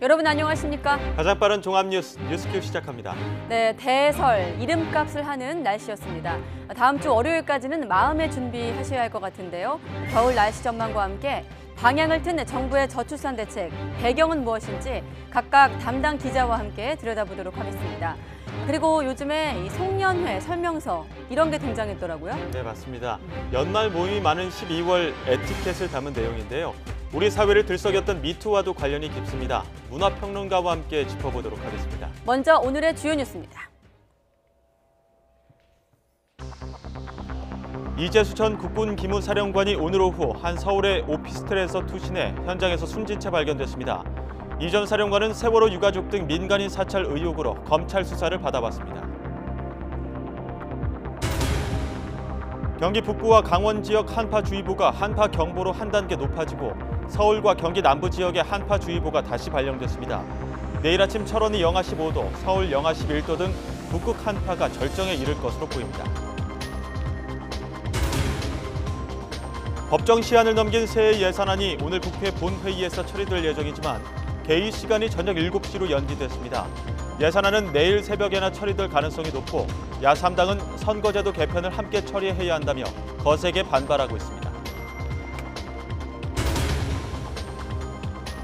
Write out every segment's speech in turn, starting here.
여러분 안녕하십니까? 가장 빠른 종합 뉴스큐 시작합니다. 네, 대설, 이름값을 하는 날씨였습니다. 다음 주 월요일까지는 마음의 준비하셔야 할 것 같은데요. 겨울 날씨 전망과 함께 방향을 튼 정부의 저출산 대책, 배경은 무엇인지 각각 담당 기자와 함께 들여다보도록 하겠습니다. 그리고 요즘에 이 송년회 설명서 이런 게 등장했더라고요. 네, 맞습니다. 연말 모임이 많은 12월 에티켓을 담은 내용인데요. 우리 사회를 들썩였던 미투와도 관련이 깊습니다. 문화평론가와 함께 짚어보도록 하겠습니다. 먼저 오늘의 주요 뉴스입니다. 이재수 전 국군 기무사령관이 오늘 오후 한 서울의 오피스텔에서 투신해 현장에서 숨진 채 발견됐습니다. 이 전 사령관은 세월호 유가족 등 민간인 사찰 의혹으로 검찰 수사를 받아왔습니다. 경기 북부와 강원 지역 한파주의보가 한파경보로 한 단계 높아지고 서울과 경기 남부 지역의 한파주의보가 다시 발령됐습니다. 내일 아침 철원이 영하 15도, 서울 영하 11도 등 북극 한파가 절정에 이를 것으로 보입니다. 법정 시한을 넘긴 새해 예산안이 오늘 국회 본회의에서 처리될 예정이지만 개의 시간이 저녁 7시로 연기됐습니다. 예산안은 내일 새벽에나 처리될 가능성이 높고 야3당은 선거제도 개편을 함께 처리해야 한다며 거세게 반발하고 있습니다.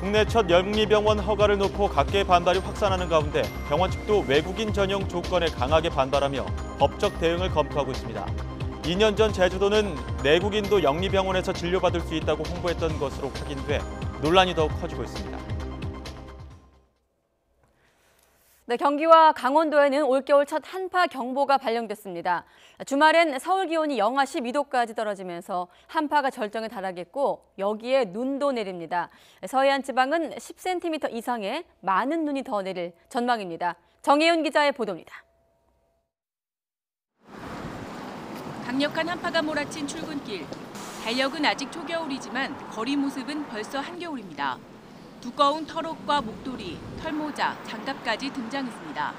국내 첫 영리병원 허가를 놓고 각계의 반발이 확산하는 가운데 병원 측도 외국인 전용 조건에 강하게 반발하며 법적 대응을 검토하고 있습니다. 2년 전 제주도는 내국인도 영리병원에서 진료받을 수 있다고 홍보했던 것으로 확인돼 논란이 더욱 커지고 있습니다. 네, 경기와 강원도에는 올겨울 첫 한파 경보가 발령됐습니다. 주말엔 서울 기온이 영하 12도까지 떨어지면서 한파가 절정에 달하겠고 여기에 눈도 내립니다. 서해안 지방은 10cm 이상의 많은 눈이 더 내릴 전망입니다. 정혜윤 기자의 보도입니다. 강력한 한파가 몰아친 출근길. 달력은 아직 초겨울이지만 거리 모습은 벌써 한겨울입니다. 두꺼운 털옷과 목도리, 털모자, 장갑까지 등장했습니다.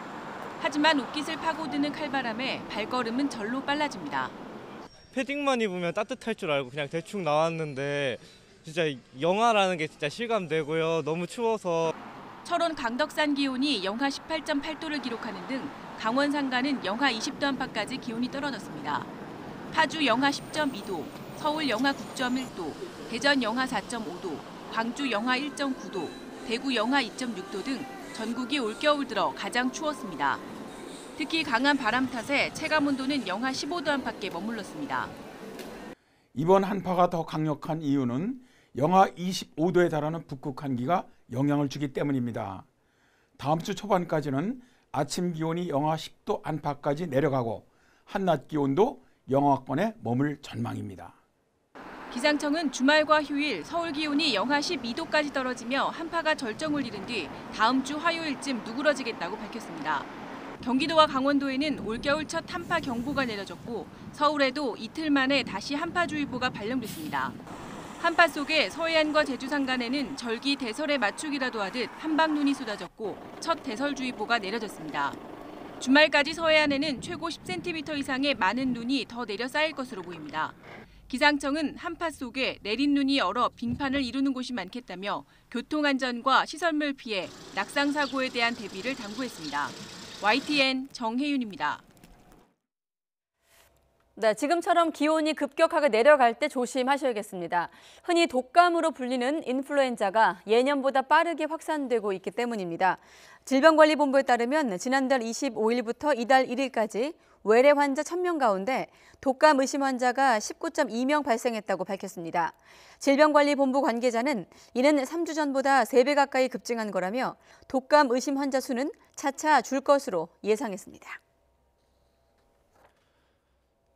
하지만 옷깃을 파고드는 칼바람에 발걸음은 절로 빨라집니다. 패딩만 입으면 따뜻할 줄 알고 그냥 대충 나왔는데 진짜 영하라는 게 진짜 실감되고요. 너무 추워서. 철원 강덕산 기온이 영하 18.8도를 기록하는 등 강원 상간은 영하 20도 안팎까지 기온이 떨어졌습니다. 파주 영하 10.2도, 서울 영하 9.1도, 대전 영하 4.5도, 광주 영하 1.9도, 대구 영하 2.6도 등 전국이 올겨울 들어 가장 추웠습니다. 특히 강한 바람 탓에 체감온도는 영하 15도 안팎에 머물렀습니다. 이번 한파가 더 강력한 이유는 영하 25도에 달하는 북극 한기가 영향을 주기 때문입니다. 다음 주 초반까지는 아침 기온이 영하 10도 안팎까지 내려가고 한낮 기온도 영하권에 머물 전망입니다. 기상청은 주말과 휴일 서울 기온이 영하 12도까지 떨어지며 한파가 절정을 이룬 뒤 다음 주 화요일쯤 누그러지겠다고 밝혔습니다. 경기도와 강원도에는 올겨울 첫 한파 경보가 내려졌고 서울에도 이틀 만에 다시 한파주의보가 발령됐습니다. 한파 속에 서해안과 제주 상간에는 절기 대설에 맞추기라도 하듯 한방눈이 쏟아졌고 첫 대설주의보가 내려졌습니다. 주말까지 서해안에는 최고 10cm 이상의 많은 눈이 더 내려 쌓일 것으로 보입니다. 기상청은 한파 속에 내린 눈이 얼어 빙판을 이루는 곳이 많겠다며 교통안전과 시설물 피해, 낙상사고에 대한 대비를 당부했습니다. YTN 정혜윤입니다. 네, 지금처럼 기온이 급격하게 내려갈 때 조심하셔야겠습니다. 흔히 독감으로 불리는 인플루엔자가 예년보다 빠르게 확산되고 있기 때문입니다. 질병관리본부에 따르면 지난달 25일부터 이달 1일까지 외래 환자 1000명 가운데 독감 의심 환자가 19.2명 발생했다고 밝혔습니다. 질병관리본부 관계자는 이는 3주 전보다 3배 가까이 급증한 거라며 독감 의심 환자 수는 차차 줄 것으로 예상했습니다.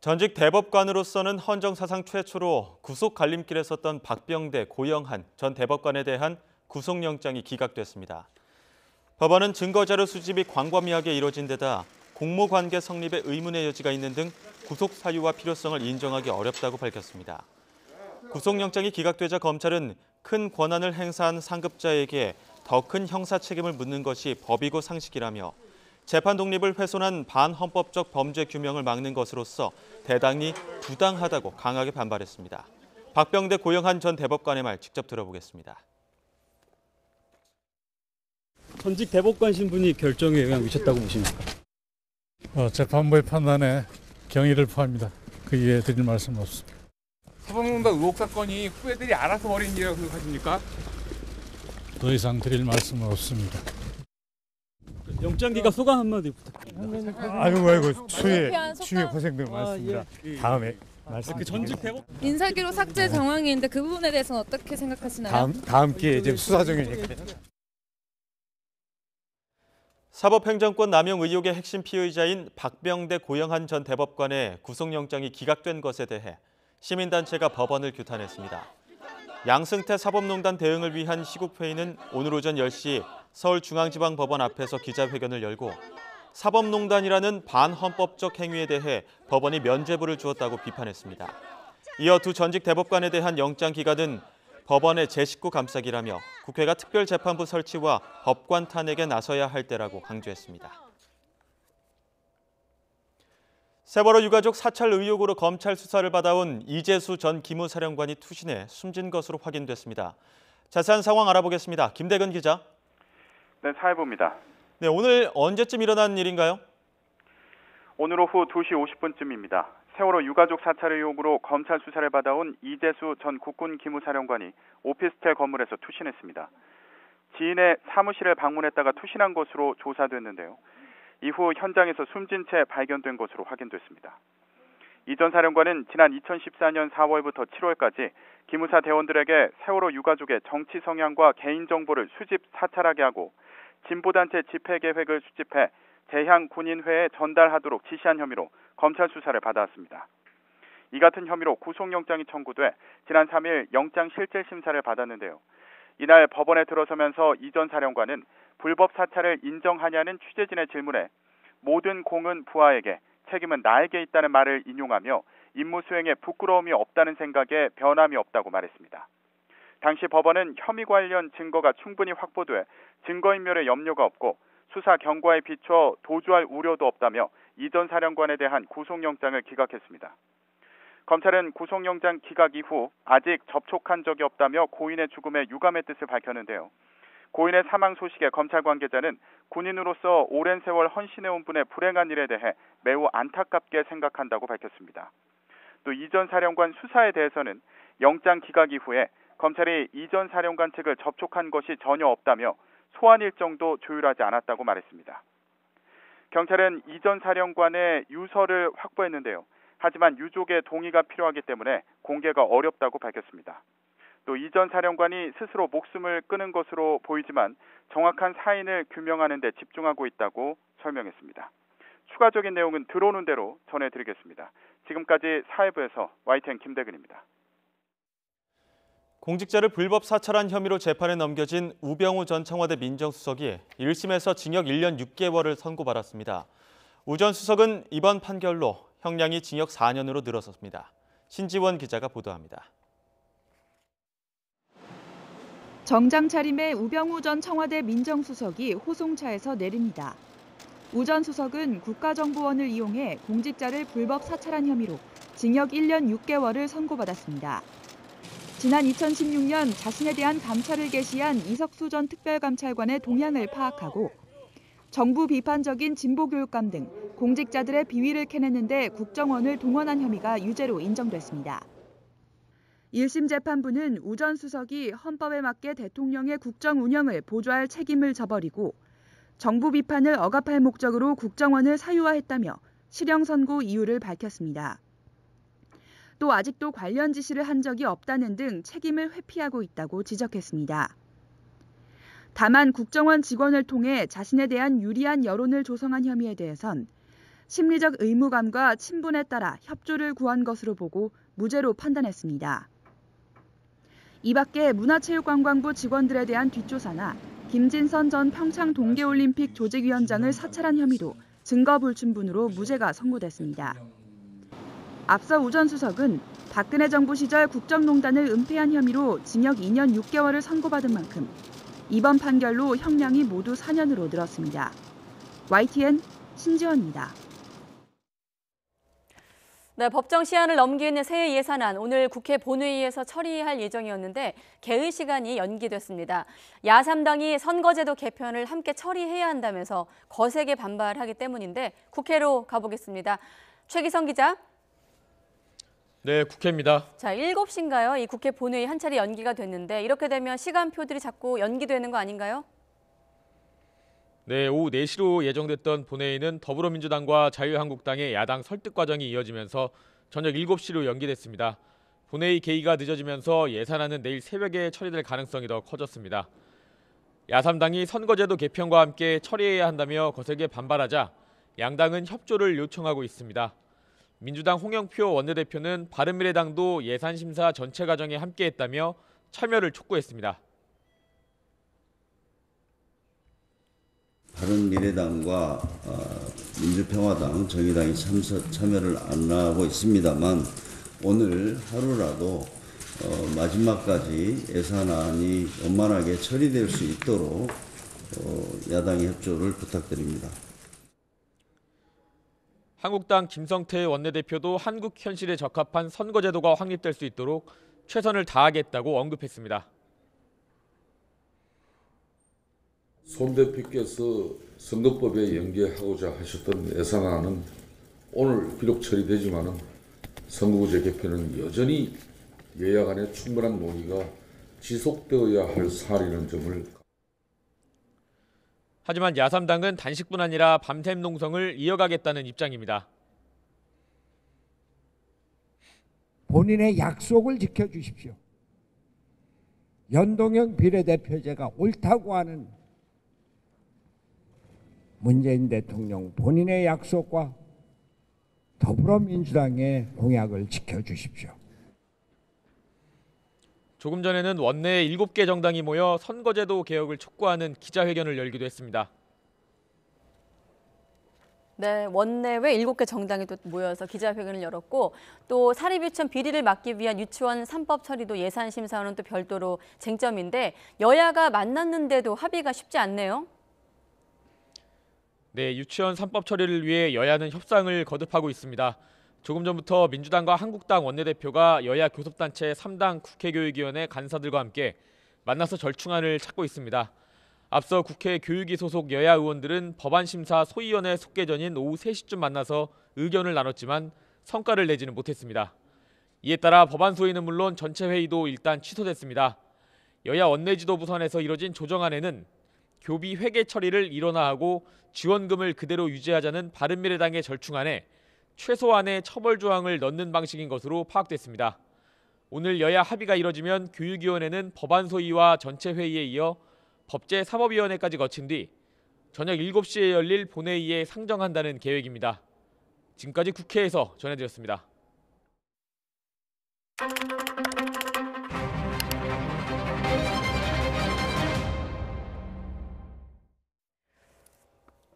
전직 대법관으로서는 헌정사상 최초로 구속 갈림길에 섰던 박병대, 고영한 전 대법관에 대한 구속영장이 기각됐습니다. 법원은 증거자료 수집이 광범위하게 이뤄진 데다 공모관계 성립의 의문의 여지가 있는 등 구속 사유와 필요성을 인정하기 어렵다고 밝혔습니다. 구속영장이 기각되자 검찰은 큰 권한을 행사한 상급자에게 더 큰 형사 책임을 묻는 것이 법이고 상식이라며 재판 독립을 훼손한 반헌법적 범죄 규명을 막는 것으로서 대단히 부당하다고 강하게 반발했습니다. 박병대, 고영한 전 대법관의 말 직접 들어보겠습니다. 전직 대법관 신분이 결정에 영향을 미쳤다고 보십니까? 재판부의 판단에 경의를 표합니다. 그 이외에 드릴 말씀은 없습니다. 사법농단 의혹 사건이 후배들이 알아서 벌인 일이라고 생각하십니까? 더 이상 드릴 말씀은 없습니다. 영장 기각 소감 한마디 부탁드립니다. 아이고 추위에 고생들 많습니다. 다음에 그 전직 대법 인사기록 삭제 정황인데 그 부분에 대해서는 어떻게 생각하시나요? 다음 기회에 이제 수사 중이니까. 사법행정권 남용 의혹의 핵심 피의자인 박병대 고영한 전 대법관의 구속영장이 기각된 것에 대해 시민단체가 법원을 규탄했습니다. 양승태 사법농단 대응을 위한 시국회의는 오늘 오전 10시 서울중앙지방법원 앞에서 기자회견을 열고 사법농단이라는 반헌법적 행위에 대해 법원이 면죄부를 주었다고 비판했습니다. 이어 두 전직 대법관에 대한 영장 기각은 법원의 제19 감싸기라며 국회가 특별재판부 설치와 법관 탄핵에 나서야 할 때라고 강조했습니다. 세월호 유가족 사찰 의혹으로 검찰 수사를 받아온 이재수 전 기무사령관이 투신해 숨진 것으로 확인됐습니다. 자세한 상황 알아보겠습니다. 김대근 기자. 네, 사회부입니다. 네, 오늘 언제쯤 일어난 일인가요? 오늘 오후 2시 50분쯤입니다. 세월호 유가족 사찰 의혹으로 검찰 수사를 받아온 이재수 전 국군 기무사령관이 오피스텔 건물에서 투신했습니다. 지인의 사무실을 방문했다가 투신한 것으로 조사됐는데요. 이후 현장에서 숨진 채 발견된 것으로 확인됐습니다. 이 전 사령관은 지난 2014년 4월부터 7월까지 기무사 대원들에게 세월호 유가족의 정치 성향과 개인정보를 수집 사찰하게 하고 진보단체 집회 계획을 수집해 재향 군인회에 전달하도록 지시한 혐의로 검찰 수사를 받아왔습니다. 이 같은 혐의로 구속영장이 청구돼 지난 3일 영장 실질 심사를 받았는데요. 이날 법원에 들어서면서 이 전 사령관은 불법 사찰을 인정하냐는 취재진의 질문에 모든 공은 부하에게 책임은 나에게 있다는 말을 인용하며 임무 수행에 부끄러움이 없다는 생각에 변함이 없다고 말했습니다. 당시 법원은 혐의 관련 증거가 충분히 확보돼 증거인멸에 염려가 없고 수사 경과에 비춰 도주할 우려도 없다며 이 전 사령관에 대한 구속영장을 기각했습니다. 검찰은 구속영장 기각 이후 아직 접촉한 적이 없다며 고인의 죽음에 유감의 뜻을 밝혔는데요. 고인의 사망 소식에 검찰 관계자는 군인으로서 오랜 세월 헌신해온 분의 불행한 일에 대해 매우 안타깝게 생각한다고 밝혔습니다. 또 이 전 사령관 수사에 대해서는 영장 기각 이후에 검찰이 이 전 사령관 측을 접촉한 것이 전혀 없다며 소환 일정도 조율하지 않았다고 말했습니다. 경찰은 이 전 사령관의 유서를 확보했는데요. 하지만 유족의 동의가 필요하기 때문에 공개가 어렵다고 밝혔습니다. 또 이 전 사령관이 스스로 목숨을 끊은 것으로 보이지만 정확한 사인을 규명하는 데 집중하고 있다고 설명했습니다. 추가적인 내용은 들어오는 대로 전해드리겠습니다. 지금까지 사회부에서 YTN 김대근입니다. 공직자를 불법 사찰한 혐의로 재판에 넘겨진 우병우 전 청와대 민정수석이 1심에서 징역 1년 6개월을 선고받았습니다. 우 전 수석은 이번 판결로 형량이 징역 4년으로 늘어섰습니다. 신지원 기자가 보도합니다. 정장 차림의 우병우 전 청와대 민정수석이 호송차에서 내립니다. 우 전 수석은 국가정보원을 이용해 공직자를 불법 사찰한 혐의로 징역 1년 6개월을 선고받았습니다. 지난 2016년 자신에 대한 감찰을 개시한 이석수 전 특별감찰관의 동향을 파악하고 정부 비판적인 진보교육감 등 공직자들의 비위를 캐내는 데 국정원을 동원한 혐의가 유죄로 인정됐습니다. 1심 재판부는 우 전 수석이 헌법에 맞게 대통령의 국정 운영을 보좌할 책임을 저버리고 정부 비판을 억압할 목적으로 국정원을 사유화했다며 실형 선고 이유를 밝혔습니다. 또 아직도 관련 지시를 한 적이 없다는 등 책임을 회피하고 있다고 지적했습니다. 다만 국정원 직원을 통해 자신에 대한 유리한 여론을 조성한 혐의에 대해선 심리적 의무감과 친분에 따라 협조를 구한 것으로 보고 무죄로 판단했습니다. 이 밖에 문화체육관광부 직원들에 대한 뒷조사나 김진선 전 평창 동계올림픽 조직위원장을 사찰한 혐의도 증거 불충분으로 무죄가 선고됐습니다. 앞서 우 전 수석은 박근혜 정부 시절 국정농단을 은폐한 혐의로 징역 2년 6개월을 선고받은 만큼 이번 판결로 형량이 모두 4년으로 늘었습니다. YTN 신지원입니다. 네, 법정 시한을 넘기는 새 예산안 오늘 국회 본회의에서 처리할 예정이었는데 개의 시간이 연기됐습니다. 야3당이 선거제도 개편을 함께 처리해야 한다면서 거세게 반발하기 때문인데 국회로 가보겠습니다. 최기성 기자. 네, 국회입니다. 자, 7시인가요? 이 국회 본회의 한 차례 연기가 됐는데 이렇게 되면 시간표들이 자꾸 연기되는 거 아닌가요? 네, 오후 4시로 예정됐던 본회의는 더불어민주당과 자유한국당의 야당 설득 과정이 이어지면서 저녁 7시로 연기됐습니다. 본회의 개의가 늦어지면서 예산안은 내일 새벽에 처리될 가능성이 더 커졌습니다. 야3당이 선거제도 개편과 함께 처리해야 한다며 거세게 반발하자 양당은 협조를 요청하고 있습니다. 민주당 홍영표 원내대표는 바른미래당도 예산심사 전체 과정에 함께했다며 참여를 촉구했습니다. 바른미래당과 민주평화당, 정의당이 참여를 안 하고 있습니다만 오늘 하루라도 마지막까지 예산안이 원만하게 처리될 수 있도록 야당의 협조를 부탁드립니다. 한국당 김성태 원내대표도 한국 현실에 적합한 선거제도가 확립될 수 있도록 최선을 다하겠다고 언급했습니다. 손 대표께서 선거법에 연계하고자 하셨던 예산안은 오늘 비록 처리되지만은 선거구제 개편은 여전히 여야 간의 충분한 논의가 지속되어야 할 사안이라는 점을. 하지만 야3당은 단식뿐 아니라 밤샘 농성을 이어가겠다는 입장입니다. 본인의 약속을 지켜주십시오. 연동형 비례대표제가 옳다고 하는 문재인 대통령 본인의 약속과 더불어민주당의 공약을 지켜주십시오. 조금 전에는 원내 7개 정당이 모여 선거제도 개혁을 촉구하는 기자회견을 열기도 했습니다. 네, 원내외 7개 정당이 또 모여서 기자회견을 열었고 또 사립유치원 비리를 막기 위한 유치원 3법 처리도 예산 심사와는 또 별도로 쟁점인데 여야가 만났는데도 합의가 쉽지 않네요. 네, 유치원 3법 처리를 위해 여야는 협상을 거듭하고 있습니다. 조금 전부터 민주당과 한국당 원내대표가 여야 교섭단체 3당 국회교육위원회 간사들과 함께 만나서 절충안을 찾고 있습니다. 앞서 국회 교육위 소속 여야 의원들은 법안심사 소위원회 속개 전인 오후 3시쯤 만나서 의견을 나눴지만 성과를 내지는 못했습니다. 이에 따라 법안 소위는 물론 전체 회의도 일단 취소됐습니다. 여야 원내지도부 선에서 이뤄진 조정안에는 교비 회계 처리를 일원화하고 지원금을 그대로 유지하자는 바른미래당의 절충안에 최소한의 처벌 조항을 넣는 방식인 것으로 파악됐습니다. 오늘 여야 합의가 이뤄지면 교육위원회는 법안 소위와 전체 회의에 이어 법제사법위원회까지 거친 뒤 저녁 7시에 열릴 본회의에 상정한다는 계획입니다. 지금까지 국회에서 전해드렸습니다.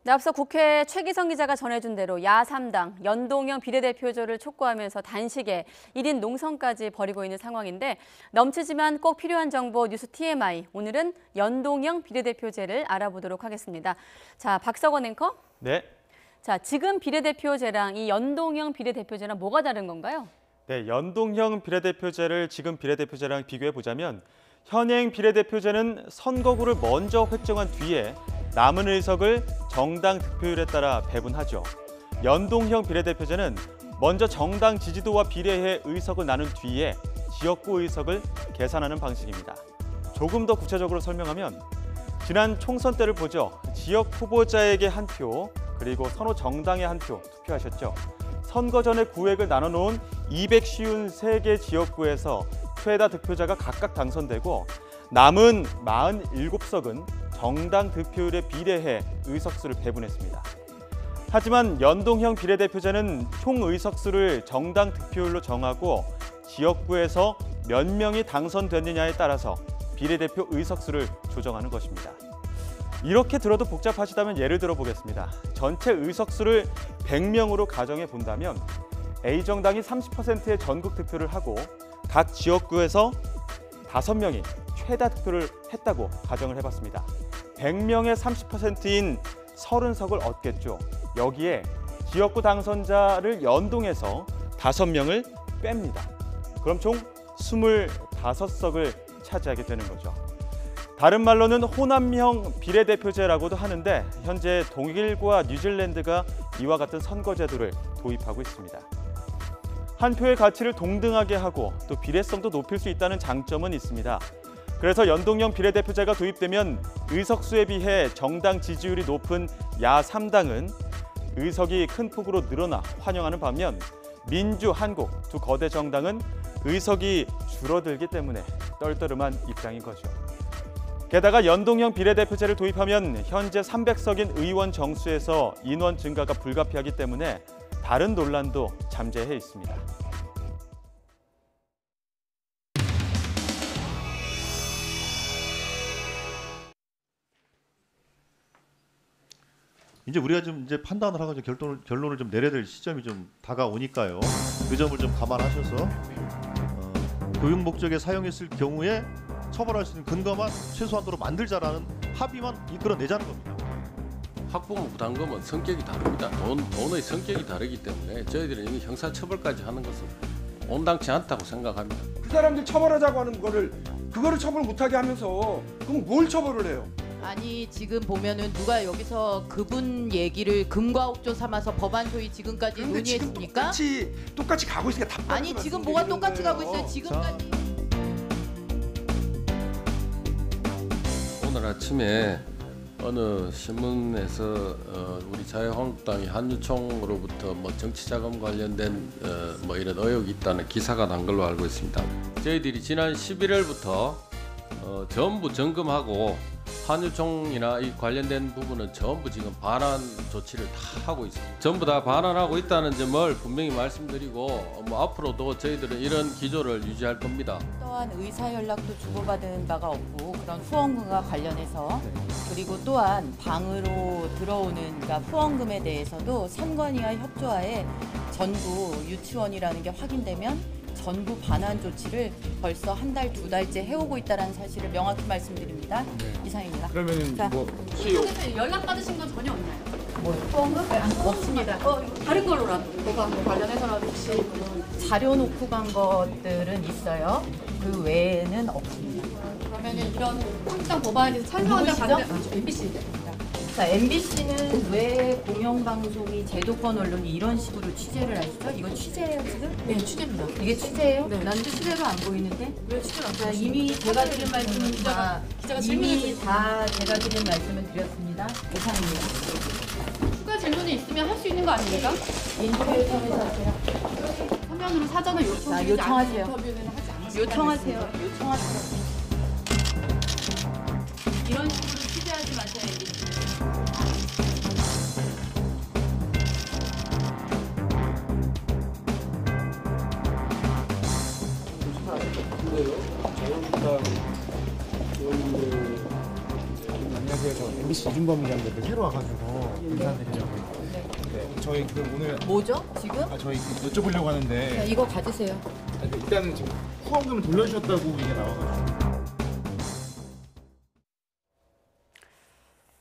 네, 앞서 국회 최기성 기자가 전해준 대로 야3당 연동형 비례대표제를 촉구하면서 단식에 1인 농성까지 벌이고 있는 상황인데 넘치지만 꼭 필요한 정보 뉴스 TMI. 오늘은 연동형 비례대표제를 알아보도록 하겠습니다. 자, 박석원 앵커. 네. 자, 지금 비례대표제랑 이 연동형 비례대표제랑 뭐가 다른 건가요? 네, 연동형 비례대표제를 지금 비례대표제랑 비교해 보자면 현행 비례대표제는 선거구를 먼저 획정한 뒤에 남은 의석을 정당 득표율에 따라 배분하죠. 연동형 비례대표제는 먼저 정당 지지도와 비례해 의석을 나눈 뒤에 지역구 의석을 계산하는 방식입니다. 조금 더 구체적으로 설명하면 지난 총선 때를 보죠. 지역 후보자에게 한 표, 그리고 선호 정당에 한 표 투표하셨죠. 선거 전에 구획을 나눠놓은 253개 지역구에서 최다 득표자가 각각 당선되고 남은 47석은 정당 득표율에 비례해 의석수를 배분했습니다. 하지만 연동형 비례대표제는 총 의석수를 정당 득표율로 정하고 지역구에서 몇 명이 당선됐느냐에 따라서 비례대표 의석수를 조정하는 것입니다. 이렇게 들어도 복잡하시다면 예를 들어 보겠습니다. 전체 의석수를 100명으로 가정해 본다면 A정당이 30%의 전국 득표를 하고 각 지역구에서 5명이 최다 득표를 했다고 가정을 해봤습니다. 100명의 30%인 30석을 얻겠죠. 여기에 지역구 당선자를 연동해서 5명을 뺍니다. 그럼 총 25석을 차지하게 되는 거죠. 다른 말로는 호남형 비례대표제라고도 하는데 현재 독일과 뉴질랜드가 이와 같은 선거제도를 도입하고 있습니다. 한 표의 가치를 동등하게 하고 또 비례성도 높일 수 있다는 장점은 있습니다. 그래서 연동형 비례대표제가 도입되면 의석수에 비해 정당 지지율이 높은 야 3당은 의석이 큰 폭으로 늘어나 환영하는 반면 민주, 한국 두 거대 정당은 의석이 줄어들기 때문에 떨떠름한 입장인 거죠. 게다가 연동형 비례대표제를 도입하면 현재 300석인 의원 정수에서 인원 증가가 불가피하기 때문에 다른 논란도 잠재해 있습니다. 이제 우리가 좀 이제 판단을 하고 결론을 좀 내려야 될 시점이 좀 다가오니까요. 그 점을 좀 감안하셔서 교육 목적에 사용했을 경우에 처벌할 수 있는 근거만 최소한도로 만들자라는 합의만 이끌어내자는 겁니다. 학부모 부담금은 성격이 다릅니다. 돈의 성격이 다르기 때문에 저희들은 이미 형사처벌까지 하는 것은 온당치 않다고 생각합니다. 그 사람들 처벌하자고 하는 그거를 처벌 못하게 하면서 그럼 뭘 처벌을 해요? 아니 지금 보면은 누가 여기서 그분 얘기를 금과 옥조 삼아서 법안 소위 지금까지 논의했습니까? 똑같이 가고 있으니까 답답해서 아니 지금 뭐가 똑같이 가고 있어요? 지금까지. 오늘 아침에 어느 신문에서 우리 자유한국당이 한유총으로부터 뭐 정치자금 관련된 뭐 이런 의혹이 있다는 기사가 난 걸로 알고 있습니다. 저희들이 지난 11월부터 전부 점검하고 한유총이나 이 관련된 부분은 전부 지금 반환 조치를 다 하고 있습니다. 전부 다 반환하고 있다는 점을 분명히 말씀드리고 뭐 앞으로도 저희들은 이런 기조를 유지할 겁니다. 또한 의사 연락도 주고받은 바가 없고 그런 후원금과 관련해서 그리고 또한 방으로 들어오는 그러니까 후원금에 대해서도 선관위와 협조하에 전부 유치원이라는 게 확인되면 전부 반환 조치를 벌써 한 달, 2달째 해오고 있다는 사실을 명확히 말씀드립니다. 이상입니다. 그러면은 뭐 혹시 연락 받으신 건 전혀 없나요? 뭐 후원금? 없습니다. 다른 걸로라도 뭐가 관련해서라도 혹시 자료 놓고 간 것들은 있어요. 그 외에는 없습니다. 그러면 이런 한국당 법안에 찬성한다 반대 MBC. 자, MBC는 왜 공영방송이 제도권 언론이 이런 식으로 취재를 하시죠? 이거 취재예요 지금? 네, 취재입니다. 이게 취재예요? 네. 난 취재로 안 보이는데? 왜 취재를 안 자, 보시죠? 이미 제가 드린 말씀은 기자가 이미 다 제가 드린 말씀을 드렸습니다. 이상입니다. 추가 질문이 있으면 할 수 있는 거 아닙니까? 인터뷰에서 하세요. 화면으로 사전을 자, 요청하세요. 인터뷰는 하지 않으시고 요청하세요. 이런 식으로 취재하지 마세요. MBC. 안녕하세요. 저 MBC 이준범 기자인데 새로 와가지고 인사드리려고. 네. 저희 오늘 뭐죠? 지금? 저희 여쭤보려고 하는데. 자, 이거 가지세요. 일단은 지금 후원금을 돌려주셨다고 이게 나와가지고.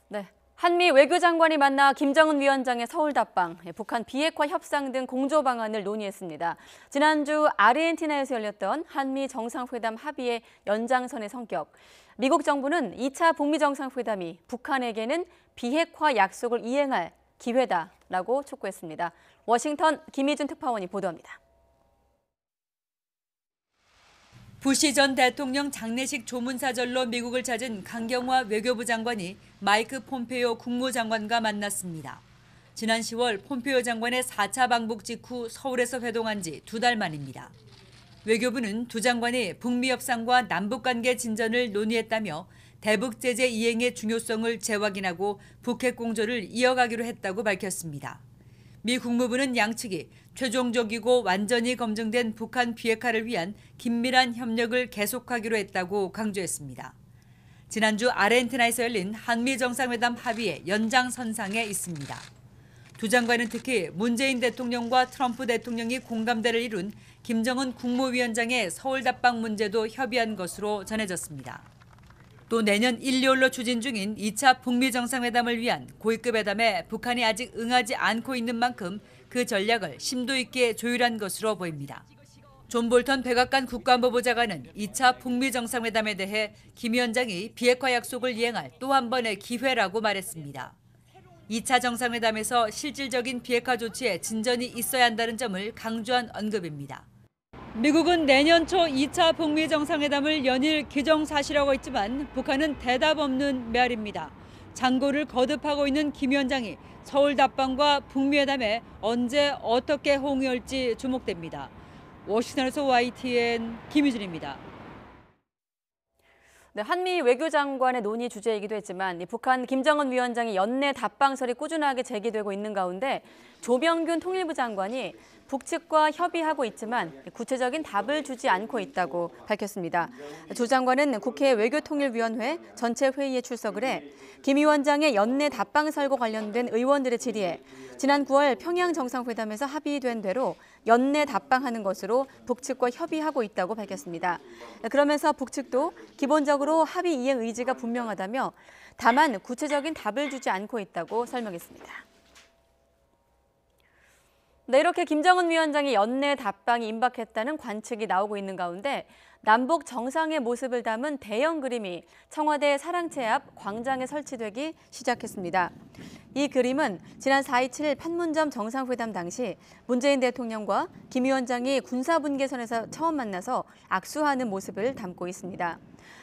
네. 한미 외교장관이 만나 김정은 위원장의 서울 답방, 북한 비핵화 협상 등 공조 방안을 논의했습니다. 지난주 아르헨티나에서 열렸던 한미 정상회담 합의의 연장선의 성격. 미국 정부는 2차 북미 정상회담이 북한에게는 비핵화 약속을 이행할 기회다라고 촉구했습니다. 워싱턴 김희준 특파원이 보도합니다. 부시 전 대통령 장례식 조문사절로 미국을 찾은 강경화 외교부 장관이 마이크 폼페이오 국무장관과 만났습니다. 지난 10월 폼페이오 장관의 4차 방북 직후 서울에서 회동한 지 2달 만입니다. 외교부는 두 장관이 북미 협상과 남북관계 진전을 논의했다며 대북 제재 이행의 중요성을 재확인하고 북핵 공조를 이어가기로 했다고 밝혔습니다. 미 국무부는 양측이 최종적이고 완전히 검증된 북한 비핵화를 위한 긴밀한 협력을 계속하기로 했다고 강조했습니다. 지난주 아르헨티나에서 열린 한미 정상회담 합의의 연장선상에 있습니다. 두 장관은 특히 문재인 대통령과 트럼프 대통령이 공감대를 이룬 김정은 국무위원장의 서울 답방 문제도 협의한 것으로 전해졌습니다. 또 내년 1, 2월로 추진 중인 2차 북미 정상회담을 위한 고위급 회담에 북한이 아직 응하지 않고 있는 만큼 그 전략을 심도 있게 조율한 것으로 보입니다. 존 볼턴 백악관 국가안보부 장관은 2차 북미 정상회담에 대해 김 위원장이 비핵화 약속을 이행할 또 한 번의 기회라고 말했습니다. 2차 정상회담에서 실질적인 비핵화 조치에 진전이 있어야 한다는 점을 강조한 언급입니다. 미국은 내년 초 2차 북미 정상회담을 연일 기정사실화하고 있지만 북한은 대답 없는 메아리입니다. 장고를 거듭하고 있는 김 위원장이 서울 답방과 북미 회담에 언제 어떻게 호응할지 주목됩니다. 워싱턴에서 YTN 김유진입니다. 네, 한미 외교장관의 논의 주제이기도 했지만 북한 김정은 위원장의 연내 답방설이 꾸준하게 제기되고 있는 가운데 조병균 통일부 장관이 북측과 협의하고 있지만 구체적인 답을 주지 않고 있다고 밝혔습니다. 조 장관은 국회 외교통일위원회 전체 회의에 출석을 해 김 위원장의 연내 답방설과 관련된 의원들의 질의에 지난 9월 평양 정상회담에서 합의된 대로 연내 답방하는 것으로 북측과 협의하고 있다고 밝혔습니다. 그러면서 북측도 기본적으로 합의 이행 의지가 분명하다며 다만 구체적인 답을 주지 않고 있다고 설명했습니다. 네, 이렇게 김정은 위원장의 연내 답방이 임박했다는 관측이 나오고 있는 가운데 남북 정상의 모습을 담은 대형 그림이 청와대 사랑채 앞 광장에 설치되기 시작했습니다. 이 그림은 지난 4.27 판문점 정상회담 당시 문재인 대통령과 김 위원장이 군사분계선에서 처음 만나서 악수하는 모습을 담고 있습니다.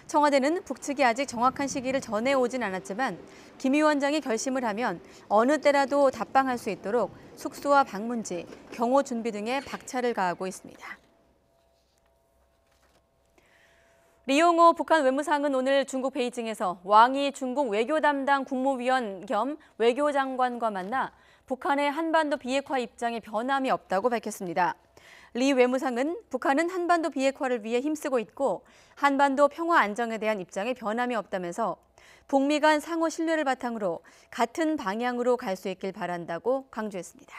청와대는 북측이 아직 정확한 시기를 전해오진 않았지만 김 위원장이 결심을 하면 어느 때라도 답방할 수 있도록 숙소와 방문지, 경호 준비 등에 박차를 가하고 있습니다. 리용호 북한 외무상은 오늘 중국 베이징에서 왕이 중국 외교 담당 국무위원 겸 외교장관과 만나 북한의 한반도 비핵화 입장에 변함이 없다고 밝혔습니다. 리 외무상은 북한은 한반도 비핵화를 위해 힘쓰고 있고 한반도 평화 안정에 대한 입장에 변함이 없다면서 북미 간 상호 신뢰를 바탕으로 같은 방향으로 갈 수 있길 바란다고 강조했습니다.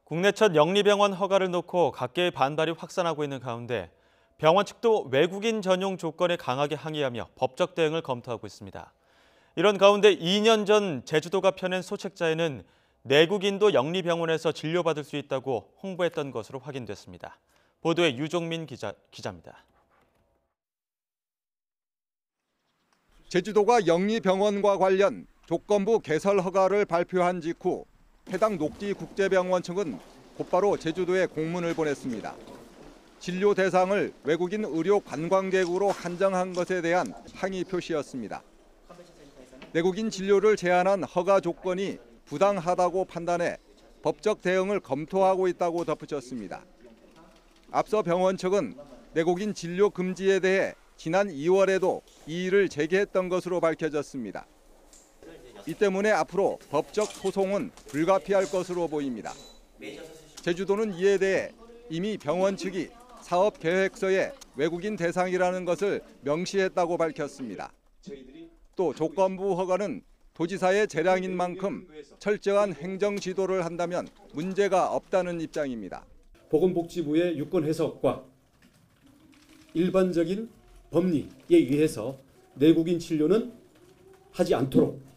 국내 첫 영리병원 허가를 놓고 각계의 반발이 확산하고 있는 가운데 병원 측도 외국인 전용 조건에 강하게 항의하며 법적 대응을 검토하고 있습니다. 이런 가운데 2년 전 제주도가 펴낸 소책자에는 내국인도 영리병원에서 진료받을 수 있다고 홍보했던 것으로 확인됐습니다. 보도에 유종민 기자입니다. 제주도가 영리병원과 관련 조건부 개설 허가를 발표한 직후 해당 녹지국제병원 측은 곧바로 제주도에 공문을 보냈습니다. 진료 대상을 외국인 의료 관광객으로 한정한 것에 대한 항의 표시였습니다. 내국인 진료를 제한한 허가 조건이 부당하다고 판단해 법적 대응을 검토하고 있다고 덧붙였습니다. 앞서 병원 측은 내국인 진료 금지에 대해 지난 2월에도 이의를 제기했던 것으로 밝혀졌습니다. 이 때문에 앞으로 법적 소송은 불가피할 것으로 보입니다. 제주도는 이에 대해 이미 병원 측이 사업 계획서에 외국인 대상이라는 것을 명시했다고 밝혔습니다. 또 조건부 허가는 도지사의 재량인 만큼 철저한 행정 지도를 한다면 문제가 없다는 입장입니다. 보건복지부의 유권 해석과 일반적인 법리에 의해서 내국인 진료는 하지 않도록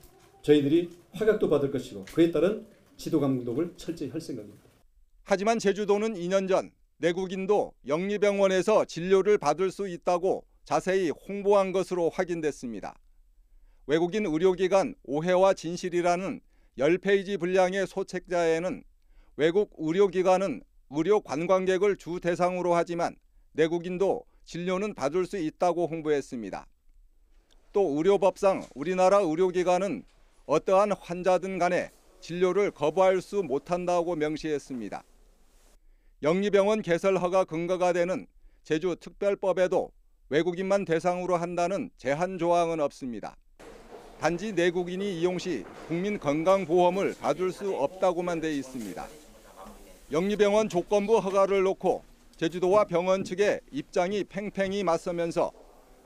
저희들이 확약도 받을 것이고 그에 따른 지도 감독을 철저히 할 생각입니다. 하지만 제주도는 2년 전 내국인도 영리병원에서 진료를 받을 수 있다고 자세히 홍보한 것으로 확인됐습니다. 외국인 의료기관 오해와 진실이라는 10페이지 분량의 소책자에는 외국 의료기관은 의료 관광객을 주 대상으로 하지만 내국인도 진료는 받을 수 있다고 홍보했습니다. 또 의료법상 우리나라 의료기관은 어떠한 환자든 간에 진료를 거부할 수 못한다고 명시했습니다. 영리병원 개설 허가 근거가 되는 제주특별법에도 외국인만 대상으로 한다는 제한 조항은 없습니다. 단지 내국인이 이용 시 국민건강보험을 받을 수 없다고만 돼 있습니다. 영리병원 조건부 허가를 놓고 제주도와 병원 측의 입장이 팽팽히 맞서면서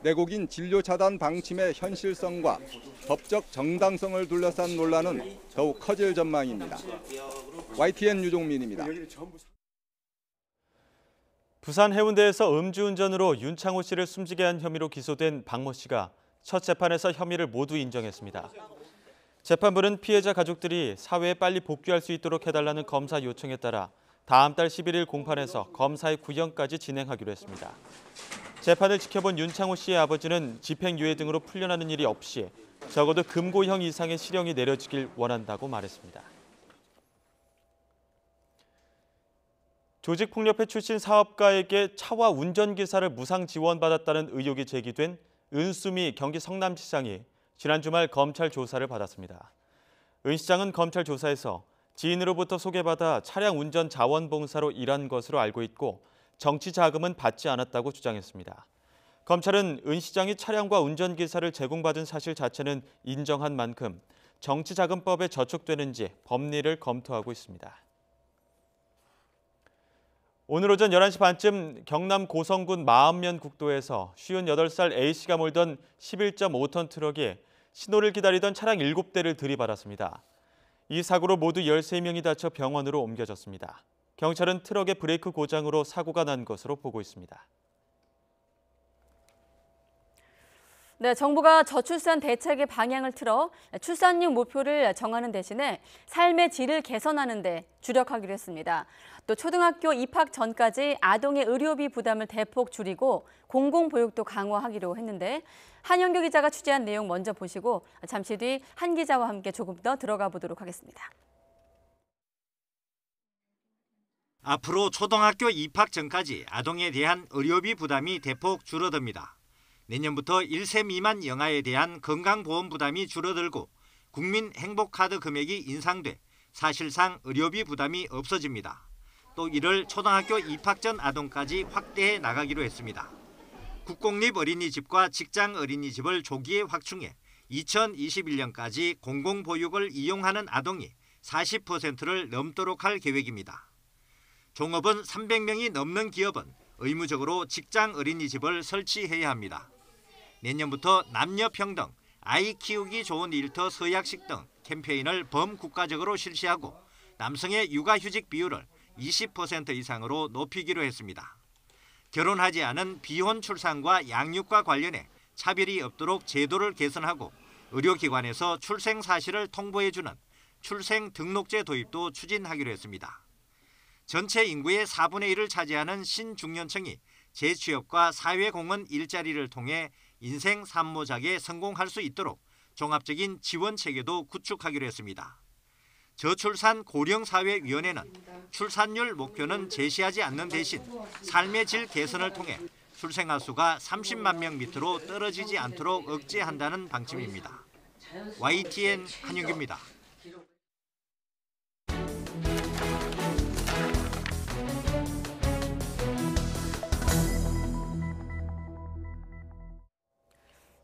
내국인 진료 차단 방침의 현실성과 법적 정당성을 둘러싼 논란은 더욱 커질 전망입니다. YTN 유종민입니다. 부산 해운대에서 음주운전으로 윤창호 씨를 숨지게 한 혐의로 기소된 박모 씨가 첫 재판에서 혐의를 모두 인정했습니다. 재판부는 피해자 가족들이 사회에 빨리 복귀할 수 있도록 해달라는 검사 요청에 따라 다음 달 11일 공판에서 검사의 구형까지 진행하기로 했습니다. 재판을 지켜본 윤창호 씨의 아버지는 집행유예 등으로 풀려나는 일이 없이 적어도 금고형 이상의 실형이 내려지길 원한다고 말했습니다. 조직폭력배 출신 사업가에게 차와 운전기사를 무상 지원받았다는 의혹이 제기된 은수미 경기 성남시장이 지난 주말 검찰 조사를 받았습니다. 은 시장은 검찰 조사에서 지인으로부터 소개받아 차량 운전 자원봉사로 일한 것으로 알고 있고 정치 자금은 받지 않았다고 주장했습니다. 검찰은 은 시장이 차량과 운전기사를 제공받은 사실 자체는 인정한 만큼 정치자금법에 저촉되는지 법리를 검토하고 있습니다. 오늘 오전 11시 반쯤 경남 고성군 마암면 국도에서 58살 A씨가 몰던 11.5톤 트럭이 신호를 기다리던 차량 7대를 들이받았습니다. 이 사고로 모두 13명이 다쳐 병원으로 옮겨졌습니다. 경찰은 트럭의 브레이크 고장으로 사고가 난 것으로 보고 있습니다. 네, 정부가 저출산 대책의 방향을 틀어 출산율 목표를 정하는 대신에 삶의 질을 개선하는 데 주력하기로 했습니다. 또 초등학교 입학 전까지 아동의 의료비 부담을 대폭 줄이고 공공보육도 강화하기로 했는데 한영규 기자가 취재한 내용 먼저 보시고 잠시 뒤 한 기자와 함께 조금 더 들어가 보도록 하겠습니다. 앞으로 초등학교 입학 전까지 아동에 대한 의료비 부담이 대폭 줄어듭니다. 내년부터 1세 미만 영아에 대한 건강보험 부담이 줄어들고 국민 행복카드 금액이 인상돼 사실상 의료비 부담이 없어집니다. 또 이를 초등학교 입학 전 아동까지 확대해 나가기로 했습니다. 국공립 어린이집과 직장 어린이집을 조기에 확충해 2021년까지 공공보육을 이용하는 아동이 40%를 넘도록 할 계획입니다. 종업원 300명이 넘는 기업은 의무적으로 직장 어린이집을 설치해야 합니다. 내년부터 남녀 평등, 아이 키우기 좋은 일터 서약식 등 캠페인을 범국가적으로 실시하고 남성의 육아휴직 비율을 20% 이상으로 높이기로 했습니다. 결혼하지 않은 비혼 출산과 양육과 관련해 차별이 없도록 제도를 개선하고 의료기관에서 출생 사실을 통보해주는 출생 등록제 도입도 추진하기로 했습니다. 전체 인구의 4분의 1을 차지하는 신중년층이 재취업과 사회공헌 일자리를 통해 인생 산모작에 성공할 수 있도록 종합적인 지원 체계도 구축하기로 했습니다. 저출산 고령사회위원회는 출산율 목표는 제시하지 않는 대신 삶의 질 개선을 통해 출생아 수가 30만 명 밑으로 떨어지지 않도록 억제한다는 방침입니다. YTN 한윤규입니다.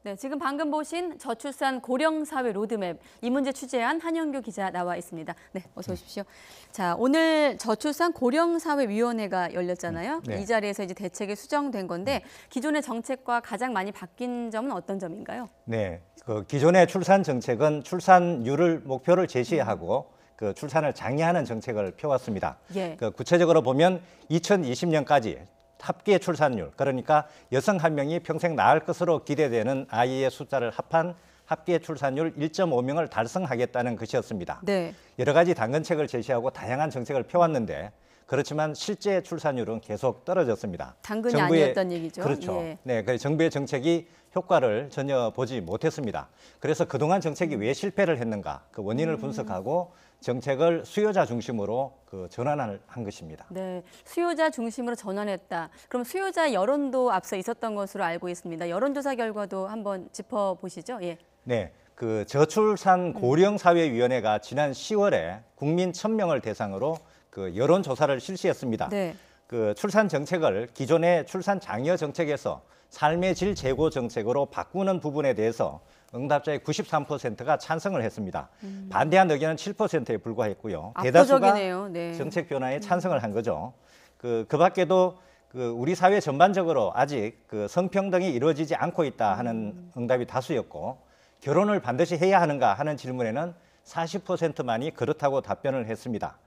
네, 지금 방금 보신 저출산 고령사회 로드맵, 이 문제 취재한 한영규 기자 나와 있습니다. 네, 어서 오십시오. 자, 오늘 저출산 고령사회위원회가 열렸잖아요. 네. 이 자리에서 이제 대책이 수정된 건데 기존의 정책과 가장 많이 바뀐 점은 어떤 점인가요? 네, 그 기존의 출산 정책은 출산율을 목표를 제시하고 그 출산을 장려하는 정책을 펴왔습니다. 예. 그 구체적으로 보면 2020년까지 합계 출산율, 그러니까 여성 한 명이 평생 낳을 것으로 기대되는 아이의 숫자를 합한 합계 출산율 1.5명을 달성하겠다는 것이었습니다. 네. 여러 가지 당근책을 제시하고 다양한 정책을 펴왔는데 그렇지만 실제 출산율은 계속 떨어졌습니다. 당근이 아니었던 얘기죠. 그렇죠. 예. 네, 그래서 정부의 정책이 효과를 전혀 보지 못했습니다. 그래서 그동안 정책이 왜 실패를 했는가 그 원인을 분석하고 정책을 수요자 중심으로 그 전환을 한 것입니다. 네, 수요자 중심으로 전환했다. 그럼 수요자 여론도 앞서 있었던 것으로 알고 있습니다. 여론조사 결과도 한번 짚어보시죠. 예. 네, 그 저출산 고령사회위원회가 지난 10월에 국민 1,000명을 대상으로 그 여론조사를 실시했습니다. 네. 그 출산 정책을 기존의 출산 장려 정책에서 삶의 질 제고 정책으로 바꾸는 부분에 대해서 응답자의 93%가 찬성을 했습니다. 반대한 의견은 7%에 불과했고요. 압도적이네요. 네. 정책 변화에 찬성을 한 거죠. 그 밖에도 그 우리 사회 전반적으로 아직 그 성평등이 이루어지지 않고 있다 하는 응답이 다수였고 결혼을 반드시 해야 하는가 하는 질문에는 40%만이 그렇다고 답변을 했습니다.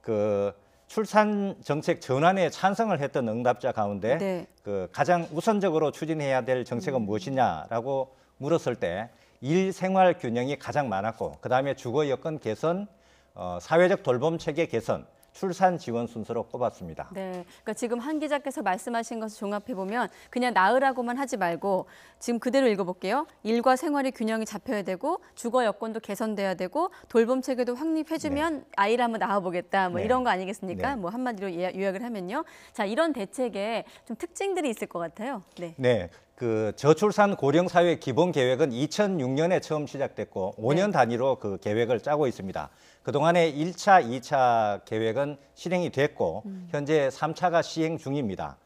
그 출산 정책 전환에 찬성을 했던 응답자 가운데 네. 그 가장 우선적으로 추진해야 될 정책은 무엇이냐라고 물었을 때 일 생활 균형이 가장 많았고 그다음에 주거 여건 개선, 사회적 돌봄 체계 개선, 출산 지원 순서로 꼽았습니다. 네, 그러니까 지금 한 기자께서 말씀하신 것을 종합해 보면 그냥 낳으라고만 하지 말고 지금 그대로 읽어볼게요. 일과 생활의 균형이 잡혀야 되고 주거 여건도 개선돼야 되고 돌봄 체계도 확립해주면 아이를 한번 낳아보겠다. 뭐 이런 거 아니겠습니까? 뭐 한마디로 요약을 하면요. 자, 이런 대책에 좀 특징들이 있을 것 같아요. 네. 그 저출산 고령 사회 기본 계획은 2006년에 처음 시작됐고 5년 단위로 그 계획을 짜고 있습니다. 그동안에 1차, 2차 계획은 실행이 됐고 현재 3차가 시행 중입니다.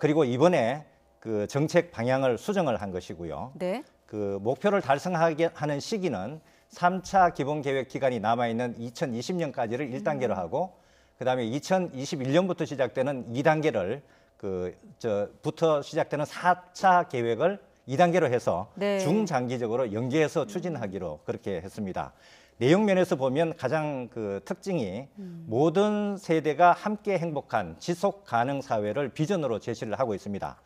그리고 이번에 그 정책 방향을 수정을 한 것이고요. 네. 그 목표를 달성하게 하는 시기는 3차 기본 계획 기간이 남아 있는 2020년까지를 1단계로 하고 그다음에 2021년부터 시작되는 2단계를 부터 시작되는 4차 계획을 2단계로 해서 중장기적으로 연계해서 추진하기로 그렇게 했습니다. 내용 면에서 보면 가장 그 특징이 모든 세대가 함께 행복한 지속 가능 사회를 비전으로 제시를 하고 있습니다.